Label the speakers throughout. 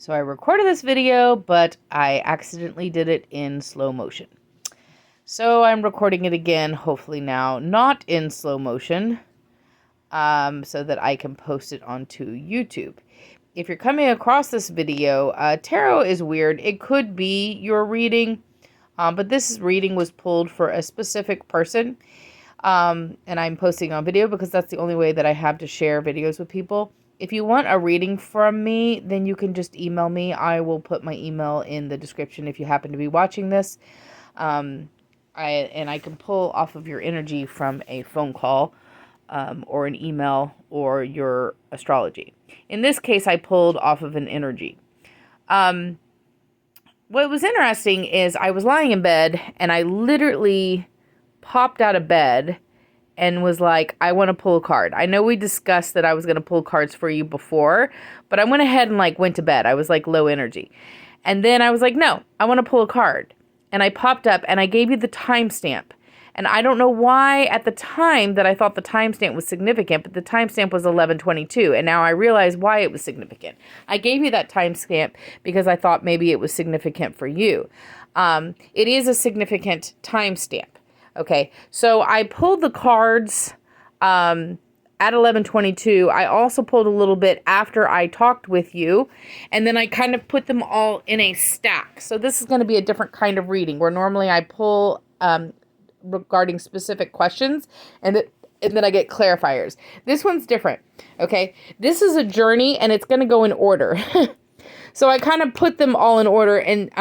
Speaker 1: So I recorded this video, but I accidentally did it in slow motion. So I'm recording it again, hopefully now not in slow motion, so that I can post it onto YouTube. If you're coming across this video, tarot is weird. It could be your reading, but this reading was pulled for a specific person. And I'm posting on video because that's the only way that I have to share videos with people. If you want a reading from me, then you can just email me. I will put my email in the description if you happen to be watching this. I can pull off of your energy from a phone call, or an email, or your astrology. In this case, I pulled off of an energy. What was interesting is I was lying in bed and I literally popped out of bed and was like, I want to pull a card. I know we discussed that I was going to pull cards for you before, but I went ahead and went to bed. I was low energy. And then I was like, no, I want to pull a card. And I popped up and I gave you the timestamp. And I don't know why at the time that I thought the timestamp was significant, but the timestamp was 11:22. And now I realize why it was significant. I gave you that timestamp because I thought maybe it was significant for you. It is a significant timestamp. Okay, so I pulled the cards at 11:22. I also pulled a little bit after I talked with you, and then I kind of put them all in a stack. So this is going to be a different kind of reading, where normally I pull regarding specific questions, and then I get clarifiers. This one's different, okay? This is a journey, and it's going to go in order. So I kind of put them all in order, and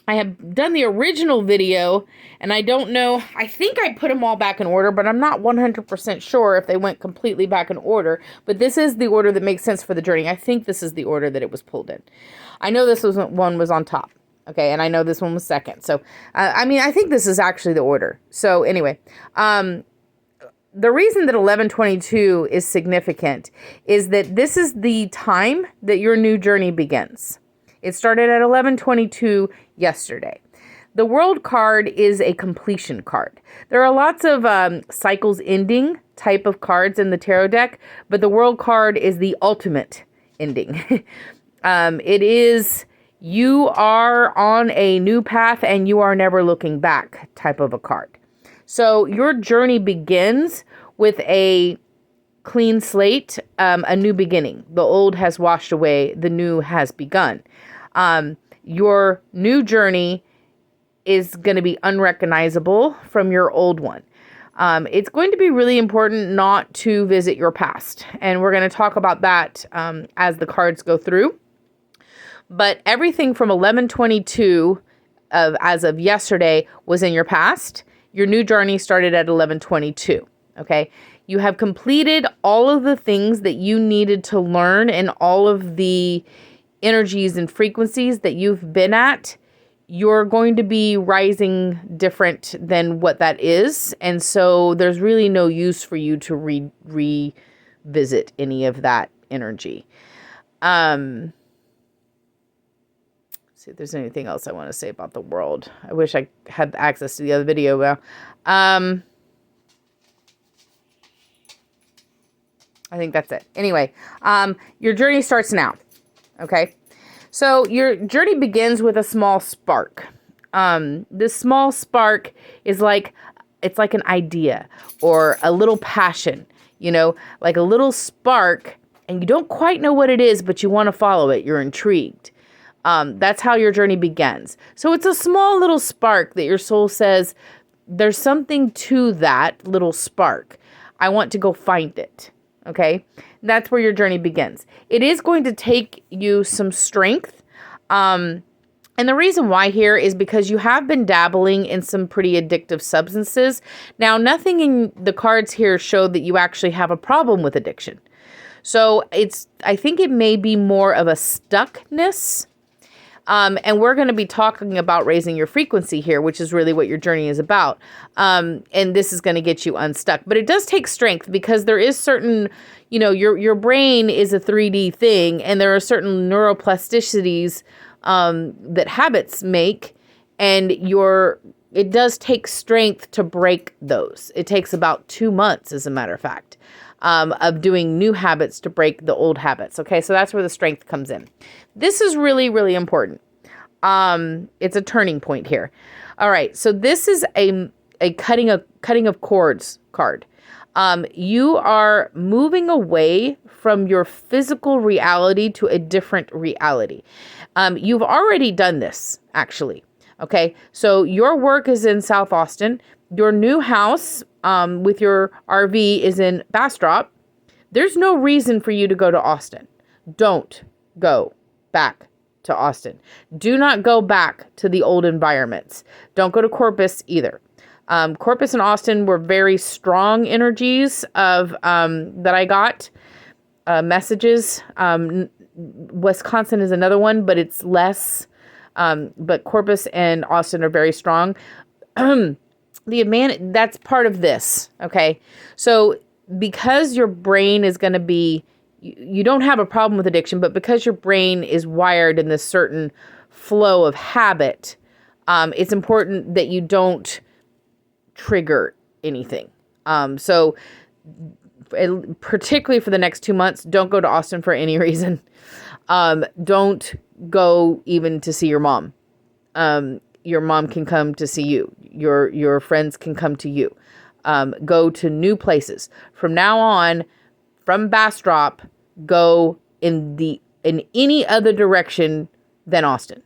Speaker 1: I have done the original video, and I don't know, I think I put them all back in order, but I'm not 100% sure if they went completely back in order, but this is the order that makes sense for the journey. I think this is the order that it was pulled in. I know this one was on top, okay, and I know this one was second, so, I think this is actually the order. So, anyway, the reason that 11:22 is significant is that this is the time that your new journey begins. It started at 11:22 yesterday. The World card is a completion card. There are lots of cycles ending type of cards in the tarot deck, but the World card is the ultimate ending. It is, you are on a new path and you are never looking back type of a card. So your journey begins with a clean slate, a new beginning. The old has washed away, the new has begun. Your new journey is going to be unrecognizable from your old one. It's going to be really important not to visit your past. And we're going to talk about that as the cards go through. But everything from 11:22 as of yesterday was in your past. Your new journey started at 11:22. Okay. You have completed all of the things that you needed to learn and all of the energies and frequencies that you've been at. You're going to be rising different than what that is. And so there's really no use for you to revisit any of that energy. See if there's anything else I want to say about the world. I wish I had access to the other video. Well, I think that's it. Anyway, your journey starts now. Okay, so your journey begins with a small spark. This small spark is it's like an idea or a little passion, like a little spark, and you don't quite know what it is, but you want to follow it. You're intrigued. That's how your journey begins. So it's a small little spark that your soul says, there's something to that little spark. I want to go find it. Okay, that's where your journey begins. It is going to take you some strength. And the reason why here is because you have been dabbling in some pretty addictive substances. Now, nothing in the cards here show that you actually have a problem with addiction. So I think it may be more of a stuckness. And we're going to be talking about raising your frequency here, which is really what your journey is about. And this is going to get you unstuck. But it does take strength because there is certain, your brain is a 3D thing, and there are certain neuroplasticities that habits make, and it does take strength to break those. It takes about 2 months, as a matter of fact. of doing new habits to break the old habits. Okay, so that's where the strength comes in. This is really, really important. It's a turning point here. All right, so this is a cutting of cords card. You are moving away from your physical reality to a different reality. You've already done this, actually. Okay, so your work is in South Austin. Your new house with your RV is in Bastrop. There's no reason for you to go to Austin. Don't go back to Austin. Do not go back to the old environments. Don't go to Corpus either. Corpus and Austin were very strong energies of that I got messages. Wisconsin is another one, but it's less. But Corpus and Austin are very strong. That's part of this. Okay. So because your brain is going to be, you don't have a problem with addiction, but because your brain is wired in this certain flow of habit, it's important that you don't trigger anything. So particularly for the next 2 months, don't go to Austin for any reason. Don't go even to see your mom. Your mom can come to see you. Your friends can come to you. Go to new places. From now on, from Bastrop, go in any other direction than Austin.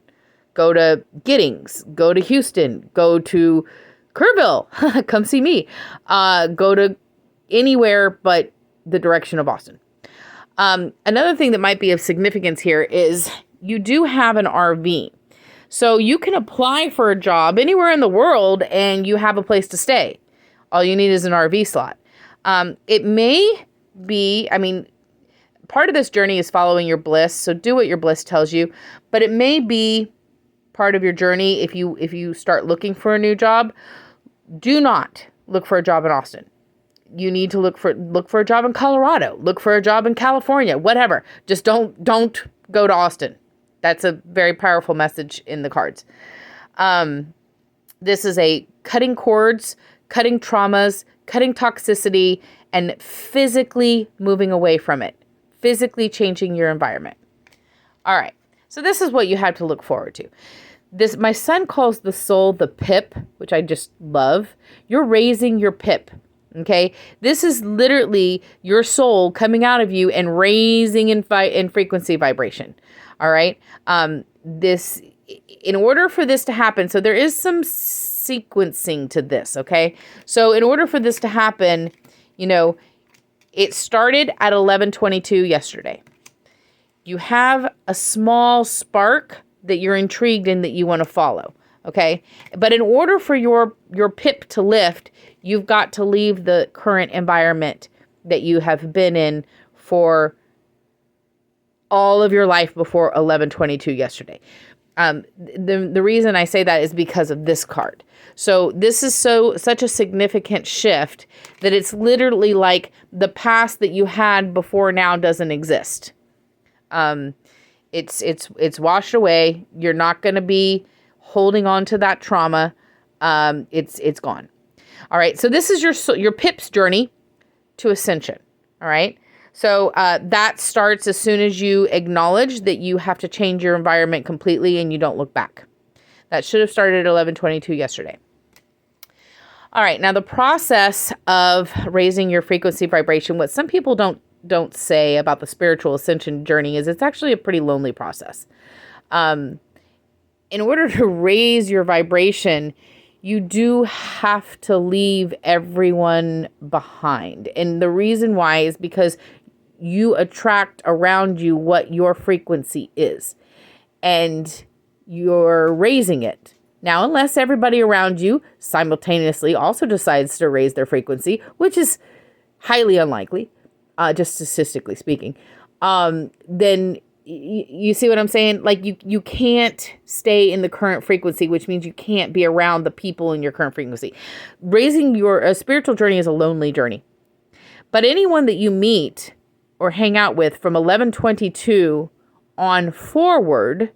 Speaker 1: Go to Giddings. Go to Houston. Go to Kerrville. Come see me. Go to anywhere but the direction of Austin. Another thing that might be of significance here is you do have an RV. So you can apply for a job anywhere in the world and you have a place to stay. All you need is an RV slot. It may be, part of this journey is following your bliss. So do what your bliss tells you, but it may be part of your journey. If you start looking for a new job, do not look for a job in Austin. You need to look for a job in Colorado, look for a job in California, whatever. Just don't go to Austin. That's a very powerful message in the cards. This is a cutting cords, cutting traumas, cutting toxicity, and physically moving away from it, physically changing your environment. All right. So this is what you have to look forward to. My son calls the soul the pip, which I just love. You're raising your pip. Okay. This is literally your soul coming out of you and raising in frequency vibration. All right. In order for this to happen, so there is some sequencing to this. Okay. So in order for this to happen, it started at 11:22 yesterday. You have a small spark that you're intrigued in that you want to follow. Okay. But in order for your pip to lift, you've got to leave the current environment that you have been in for all of your life before 11:22 yesterday. The reason I say that is because of this card. So this is such a significant shift that it's literally like the past that you had before now doesn't exist. It's washed away. You're not going to be holding on to that trauma. It's gone. All right. So this is your PIP's journey to ascension. All right. So that starts as soon as you acknowledge that you have to change your environment completely and you don't look back. That should have started at 11:22 yesterday. All right. Now the process of raising your frequency vibration, what some people don't say about the spiritual ascension journey is it's actually a pretty lonely process. In order to raise your vibration, you do have to leave everyone behind. And the reason why is because you attract around you what your frequency is. And you're raising it. Now, unless everybody around you simultaneously also decides to raise their frequency, which is highly unlikely, just statistically speaking, then you see what I'm saying? Like you can't stay in the current frequency, which means you can't be around the people in your current frequency. Raising your spiritual journey is a lonely journey. But anyone that you meet or hang out with from 11:22 on forward,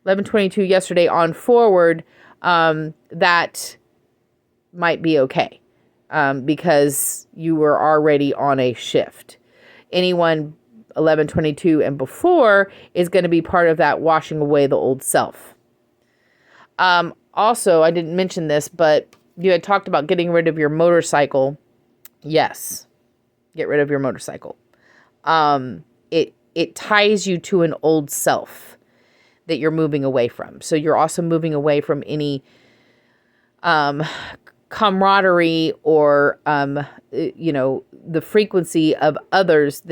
Speaker 1: 11:22 yesterday on forward, that might be okay. because you were already on a shift. Anyone 1122 and before is going to be part of that washing away the old self. Also, I didn't mention this, but you had talked about getting rid of your motorcycle. Yes, get rid of your motorcycle. It ties you to an old self that you're moving away from. So you're also moving away from any camaraderie or the frequency of others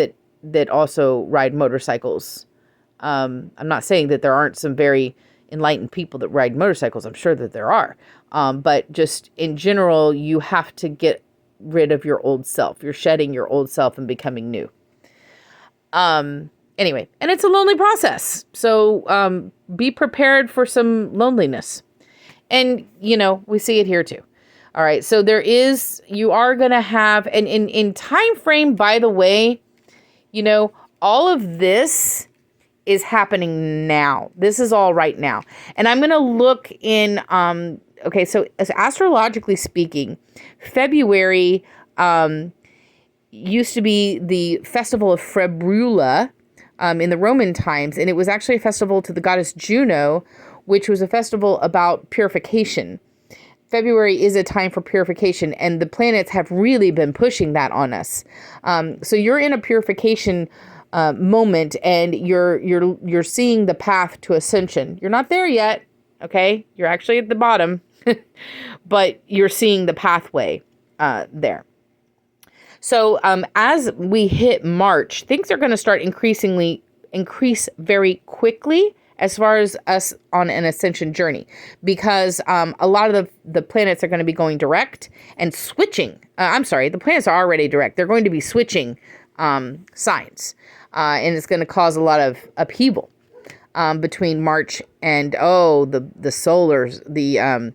Speaker 1: that also ride motorcycles. I'm not saying that there aren't some very enlightened people that ride motorcycles. I'm sure that there are. But just in general, you have to get rid of your old self. You're shedding your old self and becoming new. Anyway, and it's a lonely process. So be prepared for some loneliness. And, we see it here too. All right. So you are going to have, and in time frame, by the way, all of this is happening now. This is all right now. And I'm going to look in, okay, so as astrologically speaking, February used to be the festival of February in the Roman times, and it was actually a festival to the goddess Juno, which was a festival about purification. February is a time for purification, and the planets have really been pushing that on us. So you're in a purification moment, and you're seeing the path to ascension. You're not there yet, okay? You're actually at the bottom, but you're seeing the pathway there. So as we hit March, things are going to start increase very quickly as far as us on an ascension journey, because a lot of the planets are going to be going direct and switching. The planets are already direct. They're going to be switching signs, and it's going to cause a lot of upheaval between March and the solars, the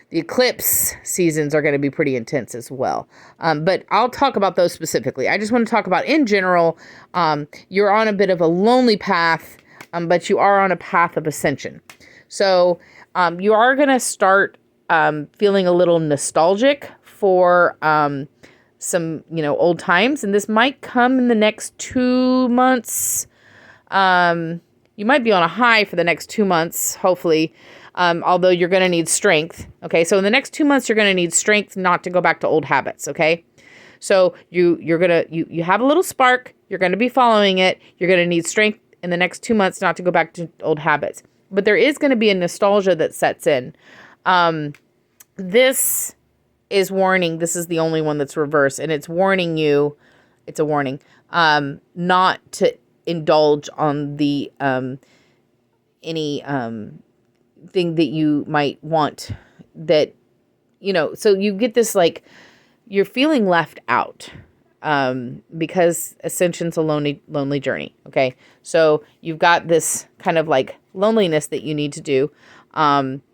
Speaker 1: eclipse seasons are going to be pretty intense as well. But I'll talk about those specifically. I just want to talk about in general, you're on a bit of a lonely path, but you are on a path of ascension. So you are going to start feeling a little nostalgic for some, old times. And this might come in the next 2 months. You might be on a high for the next 2 months, hopefully. Although you're going to need strength. Okay. So in the next 2 months, you're going to need strength not to go back to old habits. Okay. So you have a little spark. You're going to be following it. You're going to need strength in the next 2 months not to go back to old habits. But there is going to be a nostalgia that sets in. This is warning. This is the only one that's reverse, and it's warning you. It's a warning not to indulge on the any thing that you might want that, so you get this, like, you're feeling left out because ascension's a lonely journey. Okay. So you've got this kind of like loneliness that you need to do.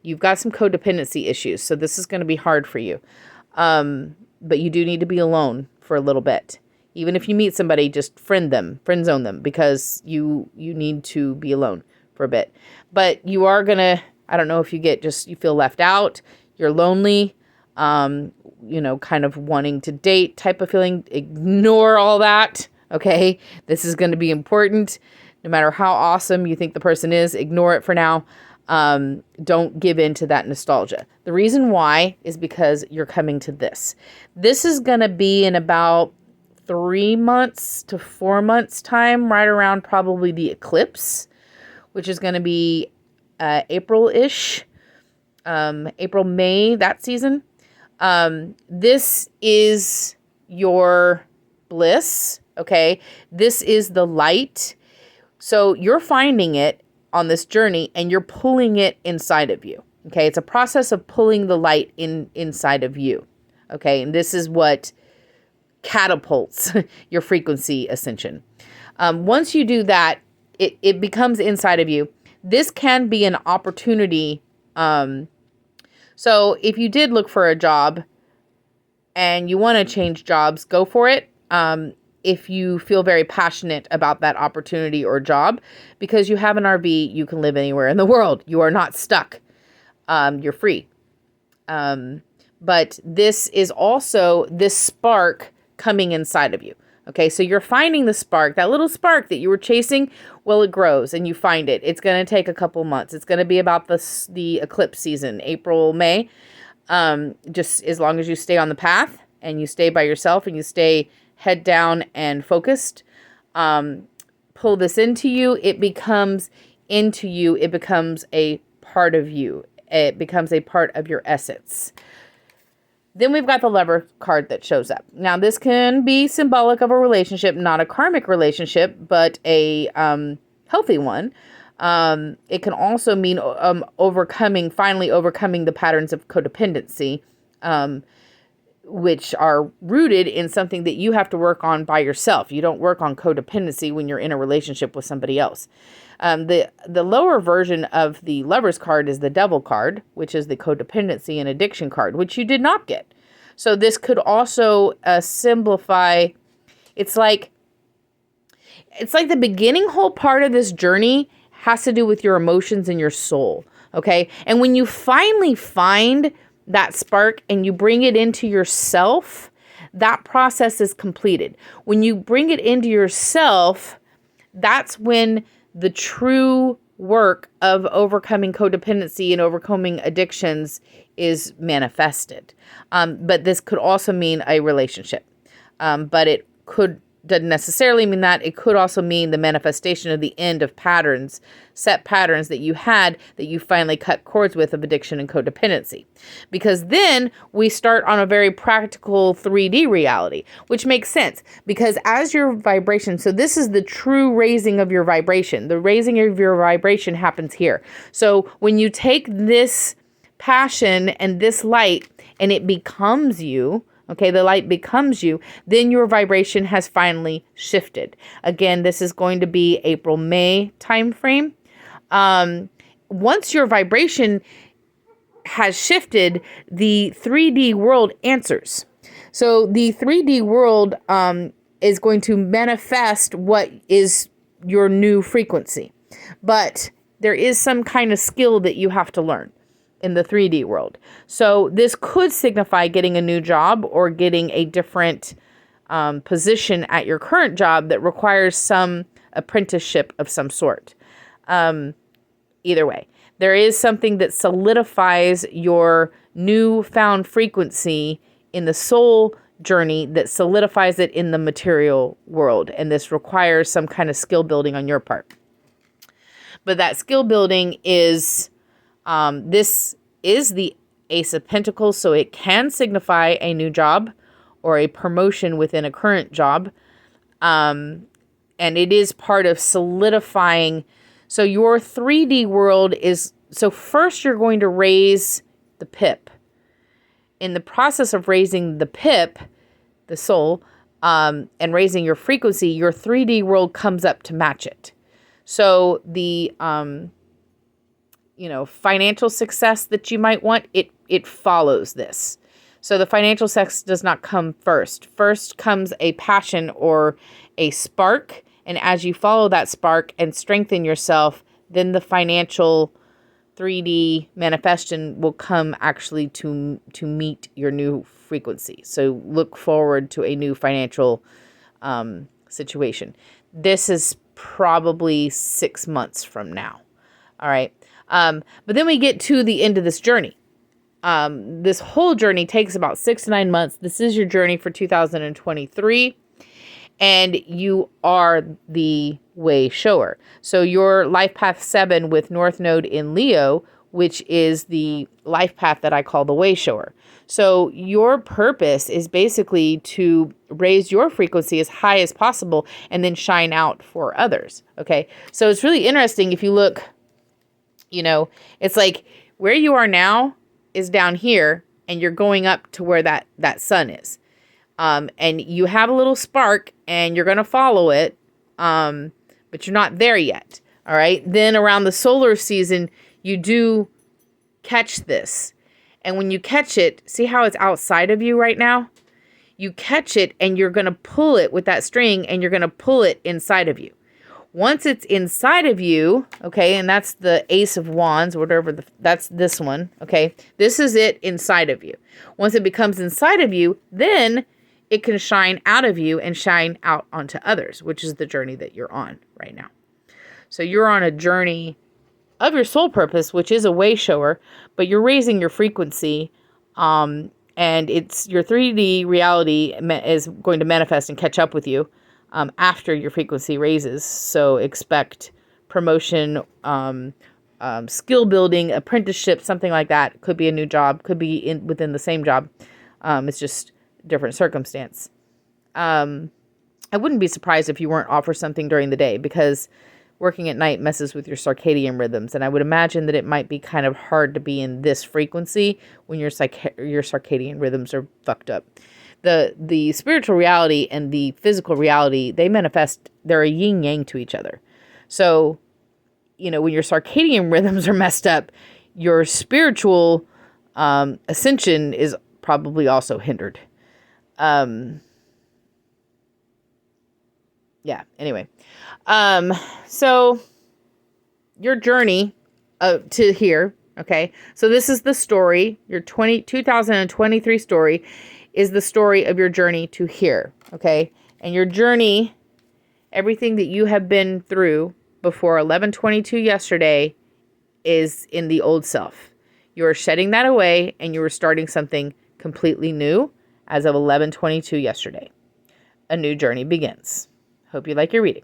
Speaker 1: You've got some codependency issues. So this is going to be hard for you. But you do need to be alone for a little bit. Even if you meet somebody, just friend zone them, because you need to be alone for a bit. But you are going to, I don't know if you feel left out, you're lonely, kind of wanting to date type of feeling. Ignore all that. Okay. This is going to be important. No matter how awesome you think the person is, ignore it for now. Don't give in to that nostalgia. The reason why is because you're coming to this. This is going to be in about 3 months to 4 months time, right around probably the eclipse, which is going to be April-ish, April, May, that season. This is your bliss. Okay. This is the light. So you're finding it on this journey and you're pulling it inside of you. Okay. It's a process of pulling the light inside of you. Okay. And this is what catapults your frequency ascension. Once you do that, it becomes inside of you. This can be an opportunity. So if you did look for a job and you want to change jobs, go for it. If you feel very passionate about that opportunity or job, because you have an RV, you can live anywhere in the world. You are not stuck. You're free. But this is also this spark coming inside of you. Okay, so you're finding the spark, that little spark that you were chasing. Well, it grows and you find it. It's going to take a couple months. It's going to be about the eclipse season, April, May. Just as long as you stay on the path and you stay by yourself and you stay head down and focused, pull this into you. It becomes into you. It becomes a part of you. It becomes a part of your essence. Then we've got the Lover card that shows up. Now, this can be symbolic of a relationship, not a karmic relationship, but a healthy one. It can also mean finally overcoming the patterns of codependency, which are rooted in something that you have to work on by yourself. You don't work on codependency when you're in a relationship with somebody else. The lower version of the Lover's card is the Devil card, which is the codependency and addiction card, which you did not get. So this could also simplify. It's like the beginning whole part of this journey has to do with your emotions and your soul. Okay. And when you finally find that spark and you bring it into yourself, that process is completed. When you bring it into yourself, that's when the true work of overcoming codependency and overcoming addictions is manifested. But this could also mean a relationship. But it doesn't necessarily mean that. It could also mean the manifestation of the end of set patterns that you had that you finally cut cords with of addiction and codependency. Because then we start on a very practical 3D reality, which makes sense because as your vibration, so this is the true raising of your vibration. The raising of your vibration happens here. So when you take this passion and this light and it becomes you, okay, the light becomes you, then your vibration has finally shifted. Again, this is going to be April, May timeframe. Once your vibration has shifted, the 3D world answers. So the 3D world is going to manifest what is your new frequency. But there is some kind of skill that you have to learn in the 3D world. So this could signify getting a new job or getting a different position at your current job that requires some apprenticeship of some sort. Either way, there is something that solidifies your newfound frequency in the soul journey that solidifies it in the material world. And this requires some kind of skill building on your part. But that skill building is this is the Ace of Pentacles, so it can signify a new job or a promotion within a current job. And it is part of solidifying. So your 3D world is, so first you're going to raise the pip. In the process of raising the pip, the soul, and raising your frequency, your 3D world comes up to match it. So the financial success that you might want, it follows this. So the financial success does not come first. First comes a passion or a spark. And as you follow that spark and strengthen yourself, then the financial 3D manifestation will come actually to meet your new frequency. So look forward to a new financial situation. This is probably 6 months from now. All right. But then we get to the end of this journey. This whole journey takes about 6 to 9 months. This is your journey for 2023. And you are the way shower. So your life path 7 with North Node in Leo, which is the life path that I call the way shower. So your purpose is basically to raise your frequency as high as possible and then shine out for others. Okay. So it's really interesting if you look, it's like where you are now is down here and you're going up to where that sun is. And you have a little spark and you're going to follow it. But you're not there yet. All right. Then around the solar season, you do catch this. And when you catch it, see how it's outside of you right now? You catch it and you're going to pull it with that string and you're going to pull it inside of you. Once it's inside of you, okay, and that's the Ace of Wands, whatever, that's this one, okay? This is it inside of you. Once it becomes inside of you, then it can shine out of you and shine out onto others, which is the journey that you're on right now. So you're on a journey of your soul purpose, which is a way shower, but you're raising your frequency, and it's your 3D reality is going to manifest and catch up with you after your frequency raises. So expect promotion, skill building, apprenticeship, something like that. Could be a new job, could be within the same job. It's just different circumstance. I wouldn't be surprised if you weren't offered something during the day, because working at night messes with your circadian rhythms. And I would imagine that it might be kind of hard to be in this frequency when your circadian rhythms are fucked up. The spiritual reality and the physical reality, they manifest, they're a yin yang to each other. So, when your circadian rhythms are messed up, your spiritual ascension is probably also hindered. Anyway. So your journey to here, okay? So this is the story, your 2023 story is the story of your journey to here, okay? And your journey, everything that you have been through before 11/22 yesterday is in the old self. You're shedding that away and you are starting something completely new as of 11/22 yesterday. A new journey begins. Hope you like your reading.